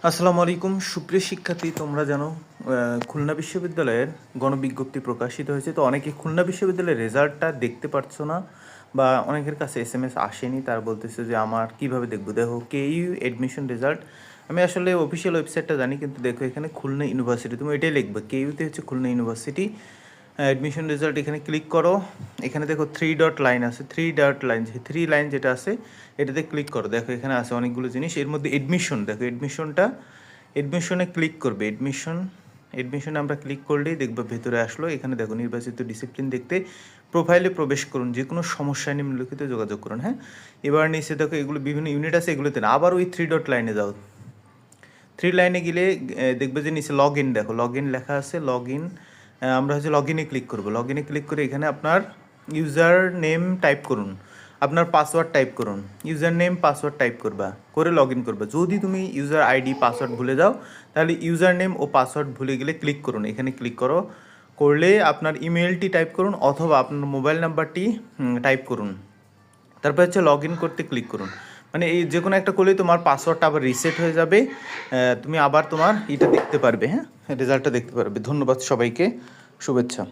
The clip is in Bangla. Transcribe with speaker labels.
Speaker 1: আসসালামু আলাইকুম সুপ্রিয় শিক্ষার্থী, তোমরা জানো খুলনা বিশ্ববিদ্যালয়ের গণবিজ্ঞপ্তি প্রকাশিত হয়েছে। তো অনেকে খুলনা বিশ্ববিদ্যালয়ের রেজাল্টটা দেখতে পারছো না, বা অনেকের কাছে SMS আসেনি। তারা বলতেছে যে আমার কিভাবে দেখবো। দেখো, কেইউ অ্যাডমিশন রেজাল্ট আমি আসলে অফিসিয়াল ওয়েবসাইটটা জানি, কিন্তু দেখো এখানে খুলনা ইউনিভার্সিটি, তুমি এটাই লিখবে, কেইউতে হচ্ছে খুলনা ইউনিভার্সিটি অ্যাডমিশন রেজাল্ট। এখানে ক্লিক করো। এখানে দেখো 3 ডট লাইন আছে, 3 ডট লাইন, যে 3 লাইন যেটা আছে এটাতে ক্লিক করো। দেখো এখানে আছে অনেকগুলো জিনিস, এর মধ্যে এডমিশন, দেখো এডমিশনে ক্লিক করবে। এডমিশনে আমরা ক্লিক করলেই দেখবো ভেতরে আসলো। এখানে দেখো নির্বাচিত ডিসিপ্লিন দেখতে প্রোফাইলে প্রবেশ করুন, যে কোনো সমস্যায় নিম্নলিখিত যোগাযোগ করুন। হ্যাঁ, এবার নিচে দেখো এগুলো বিভিন্ন ইউনিট আছে, এগুলোতে না, আবার ওই 3 ডট লাইনে যাও। 3 লাইনে গেলে দেখবে যে নিচে লগ ইন, দেখো লগ ইন লেখা আছে। লগ ইন, আমরা হচ্ছে লগ ইনে ক্লিক করবো। লগ ইনে ক্লিক করে এখানে আপনার ইউজার নেম টাইপ করুন, আপনার পাসওয়ার্ড টাইপ করুন। ইউজার নেম পাসওয়ার্ড টাইপ করবা, করে লগ ইন করবা। যদি তুমি ইউজার আইডি পাসওয়ার্ড ভুলে যাও, তাহলে ইউজার নেম ও পাসওয়ার্ড ভুলে গেলে ক্লিক করুন। এখানে ক্লিক করো, করলে আপনার ইমেলটি টাইপ করুন অথবা আপনার মোবাইল নাম্বারটি টাইপ করুন। তারপর হচ্ছে লগ ইন করতে ক্লিক করুন। মানে এই যে কোনো একটা করলেই তোমার পাসওয়ার্ডটা আবার রিসেট হয়ে যাবে। তুমি আবার তোমার এটা দেখতে পারবে, হ্যাঁ, রেজাল্টটা দেখতে পারবে। ধন্যবাদ সবাইকে, শুভেচ্ছা।